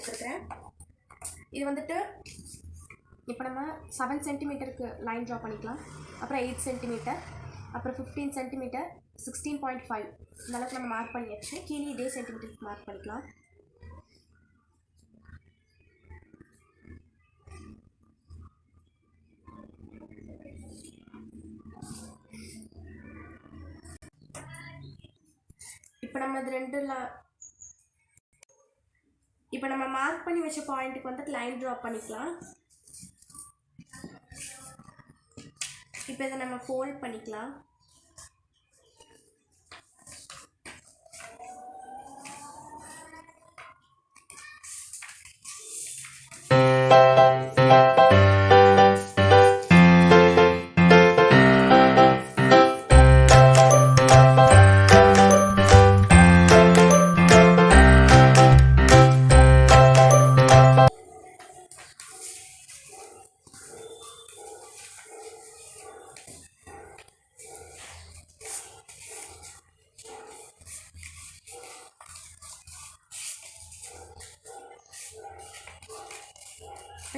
எடுத்துக்கிறேன். இது வந்துட்டு இப்போ நம்ம 7 சென்டிமீட்டருக்கு லைன் ட்ரா பண்ணிக்கலாம். அப்புறம் 8 சென்டிமீட்டர், அப்புறம் 15 சென்டிமீட்டர், 16.5 இந்த அளவுக்கு நம்ம மார்க் பண்ணியாச்சு. கீழே இதே சென்டிமீட்டருக்கு மார்க் பண்ணிக்கலாம். இப்போ நம்ம மார்க் பண்ணி வச்ச பாயிண்ட்டுக்கு வந்துட்டு லைன் ட்ரா பண்ணிக்கலாம். இப்போ இதை நம்ம ஃபோல்ட் பண்ணிக்கலாம்.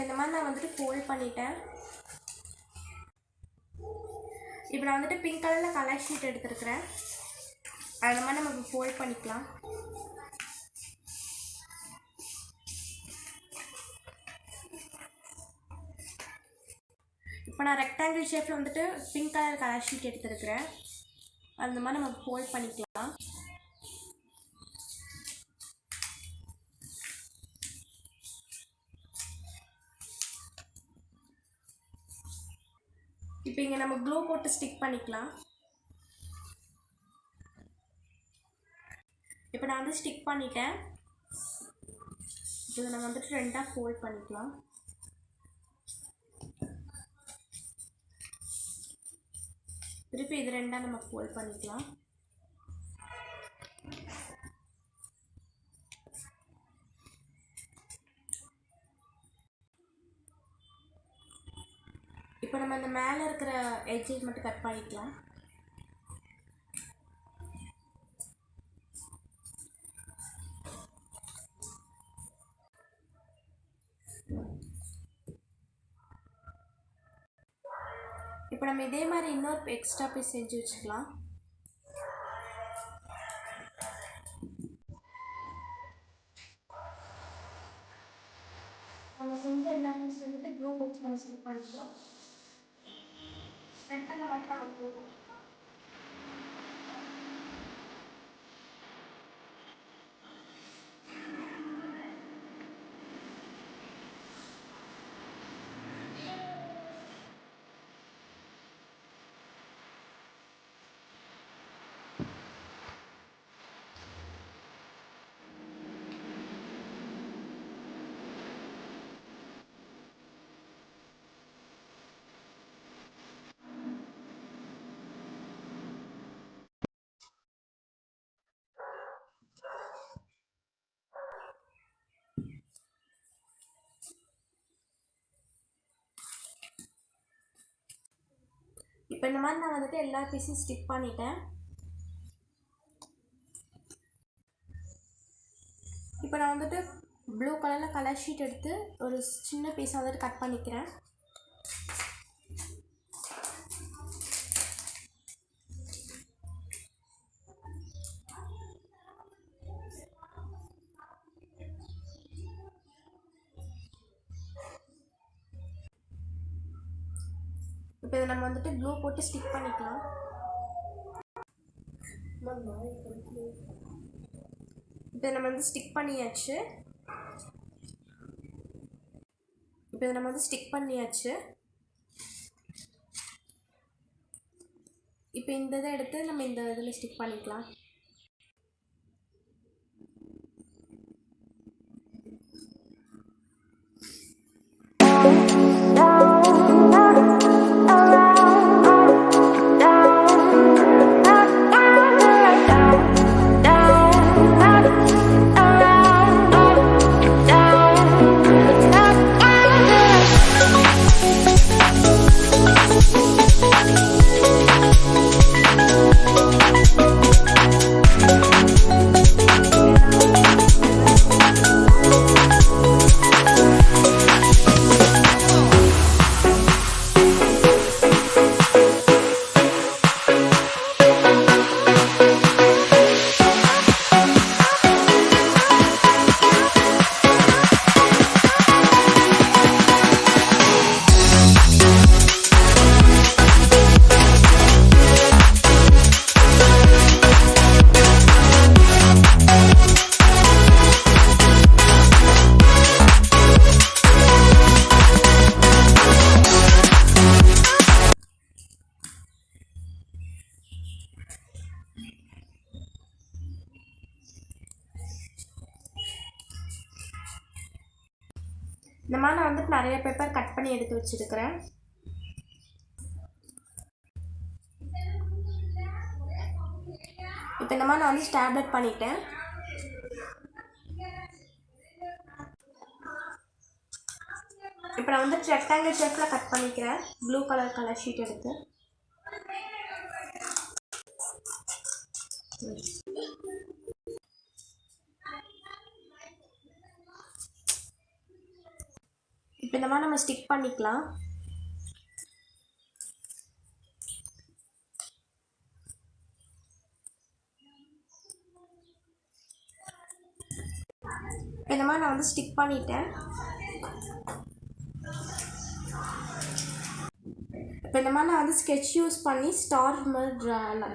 இந்த மாதிரி நான் வந்துட்டு ஃபோல்ட் பண்ணிட்டேன். இப்போ நான் வந்துட்டு பிங்க் கலரில் கலர் ஷீட் எடுத்துருக்கிறேன். அந்த மாதிரி நம்ம இப்போ ஃபோல்ட் பண்ணிக்கலாம். இப்போ நான் ரெக்டாங்கிள் ஷேப்பில் வந்துட்டு பிங்க் கலர் ஷீட் எடுத்துருக்கிறேன். அந்த மாதிரி நம்ம ஃபோல்ட் பண்ணிக்கலாம். இப்போ இங்கே நம்ம க்ளூ போட்டு ஸ்டிக் பண்ணிக்கலாம். இப்போ நான் வந்து ஸ்டிக் பண்ணிட்டேன். இதை நம்ம வந்துட்டு ரெண்டாக ஃபோல்ட் பண்ணிக்கலாம். திருப்பி இது ரெண்டாக நம்ம ஃபோல்ட் பண்ணிக்கலாம். இப்போ நம்ம இந்த மேலே இருக்கிற எட்ஜஸ் மட்டும் கட் பண்ணிக்கலாம். இப்போ நம்ம இதே மாதிரி இன்னொரு எக்ஸ்ட்ரா பீஸ் செஞ்சு வச்சுக்கலாம். நம்ம செஞ்ச எல்லா பீஸ் வந்துட்டு க்ளூ பாக்ஸ் நம்ம செட் பண்ணிக்கலாம். ரெண்டாக மட்டும் போகும். இப்போ இந்த மாதிரி நான் வந்துட்டு எல்லா பீஸையும் ஸ்டிக் பண்ணிட்டேன். இப்போ நான் வந்துட்டு ப்ளூ கலரில் கலர் ஷீட் எடுத்து ஒரு சின்ன பீஸை வந்துட்டு கட் பண்ணிக்கிறேன். இப்போ இதை நம்ம வந்துட்டு க்ளூ போட்டு ஸ்டிக் பண்ணிக்கலாம். இப்போ நம்ம வந்து ஸ்டிக் பண்ணியாச்சு. இப்போ நம்ம வந்து ஸ்டிக் பண்ணியாச்சு. இப்போ இந்த இதை எடுத்து நம்ம இந்த இதில் ஸ்டிக் பண்ணிக்கலாம். இந்த மாதிரி நான் வந்துட்டு நிறைய பேப்பர் கட் பண்ணி எடுத்து வச்சுருக்கிறேன். இப்போ இந்த மாதிரி நான் வந்து ஸ்டாப்லெட் பண்ணிட்டேன். இப்போ நான் வந்து ரெக்டாங்கிள் ஷேப்பில் கட் பண்ணிக்கிறேன். ப்ளூ கலர் ஷீட் எடுத்து இப்போ இந்த மாதிரி நம்ம ஸ்டிக் பண்ணிக்கலாம். இந்த மாதிரி நான் வந்து ஸ்டிக் பண்ணிட்டேன். இப்போ இந்த மாதிரி நான் வந்து ஸ்கெட்ச் யூஸ் பண்ணி ஸ்டார் மாதிரி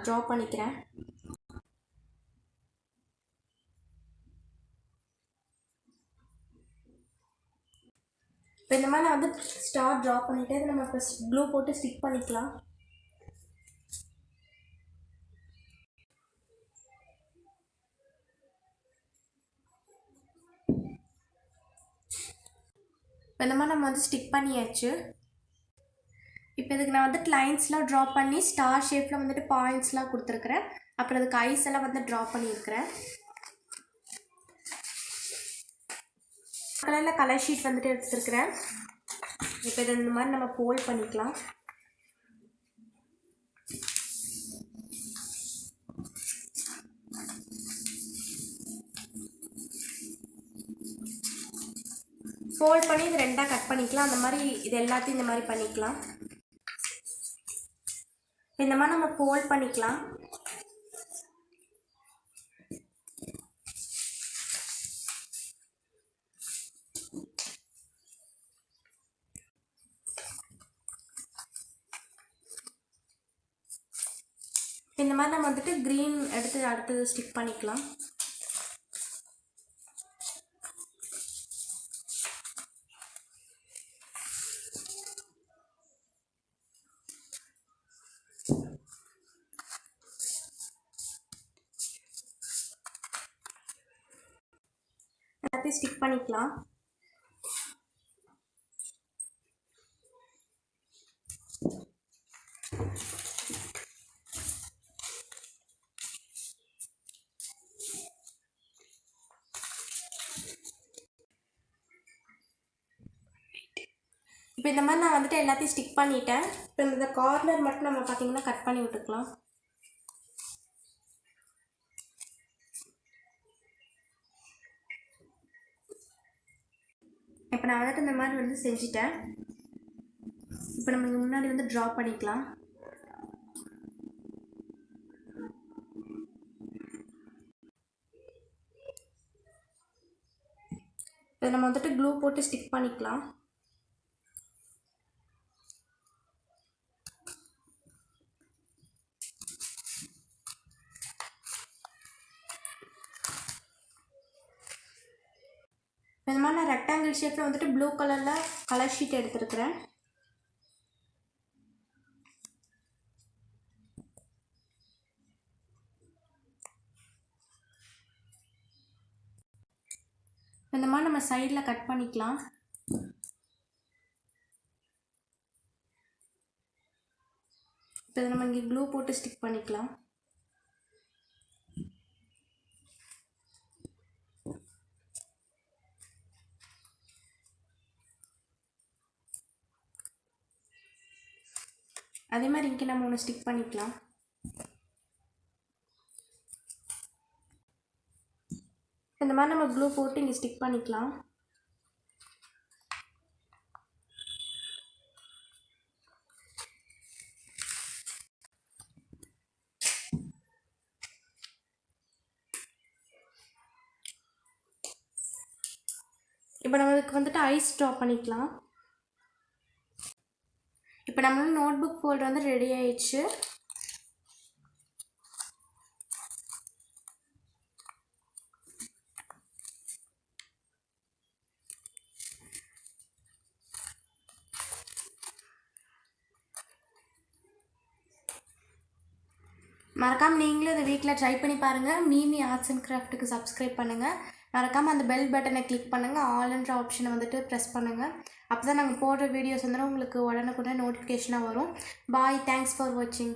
ட்ரா பண்ணிக்கிறேன். இப்போ இந்த மாதிரி நான் வந்து ஸ்டார் ட்ரா பண்ணிவிட்டு அதை நம்ம இப்போ க்ளூ போட்டு ஸ்டிக் பண்ணிக்கலாம். இப்போ இந்த மாதிரி நம்ம வந்து ஸ்டிக் பண்ணியாச்சு. இப்போ இதுக்கு நான் வந்துட்டு லைன்ஸ்லாம் ட்ரா பண்ணி ஸ்டார் ஷேப்பில் வந்துட்டு பாயிண்ட்ஸ்லாம் கொடுத்துருக்குறேன். அப்புறம் அதுக்கு ஐஸ் எல்லாம் வந்து ட்ரா பண்ணியிருக்கிறேன். கலரில் கலர் ஷீட் வந்துட்டு எடுத்துருக்கிறேன். இப்போ இதை இந்த மாதிரி நம்ம ஃபோல்ட் பண்ணிக்கலாம். ஃபோல்ட் பண்ணி இது ரெண்டாக கட் பண்ணிக்கலாம். அந்த மாதிரி இது எல்லாத்தையும் இந்த மாதிரி பண்ணிக்கலாம். இந்த மாதிரி நம்ம ஃபோல்ட் பண்ணிக்கலாம். இந்த மாதிரி நம்ம வந்துட்டு க்ரீன் எடுத்து அடுத்தது ஸ்டிக் பண்ணிக்கலாம். எல்லாத்தையும் ஸ்டிக் பண்ணிக்கலாம். இப்போ இந்த மாதிரி நான் வந்துட்டு எல்லாத்தையும் ஸ்டிக் பண்ணிட்டேன். இப்போ இந்த கார்னர் மட்டும் நம்ம பார்த்தீங்கன்னா கட் பண்ணி விட்டுக்கலாம். இப்போ நான் வந்துட்டு இந்த மாதிரி வந்து செஞ்சுட்டேன். இப்போ நம்ம இங்கே முன்னாடி வந்து ட்ரா பண்ணிக்கலாம். இதை நம்ம வந்துட்டு க்ளூ போட்டு ஸ்டிக் பண்ணிக்கலாம். இந்த மாதிரி நான் ரெக்டாங்கிள் ஷேப்பில் வந்துட்டு ப்ளூ கலரில் கலர் ஷீட் எடுத்துருக்கிறேன். இந்த மாதிரி நம்ம சைடில் கட் பண்ணிக்கலாம். இப்போ இதை நம்ம இங்கே க்ளூ போட்டு ஸ்டிக் பண்ணிக்கலாம். அதே மாதிரி இங்கே நம்ம ஒன்று ஸ்டிக் பண்ணிக்கலாம். இந்த மாதிரி நம்ம க்ளூ போட்டு இங்கே ஸ்டிக் பண்ணிக்கலாம். இப்போ நம்மளுக்கு வந்துட்டு ஐஸ் ட்ரா பண்ணிக்கலாம். இப்போ நம்மளோட நோட் புக் ஃபோல்டர் வந்து ரெடி ஆயிடுச்சு. மறக்காமல் நீங்களும் இதை வீட்டில் ட்ரை பண்ணி பாருங்கள். மீமி ஆர்ட்ஸ் அண்ட் கிராஃப்ட்டுக்கு சப்ஸ்கிரைப் பண்ணுங்கள். மறக்காமல் அந்த பெல் பட்டனை கிளிக் பண்ணுங்கள், ஆல்ன்ற ஆப்ஷனை வந்துட்டு ப்ரெஸ் பண்ணுங்கள். அப்போ தான் நாங்கள் போடுற வீடியோஸ் வந்து உங்களுக்கு உடனுக்குடன் நோட்டிஃபிகேஷனாக வரும். பாய், தேங்க்ஸ் ஃபார் வாட்சிங்.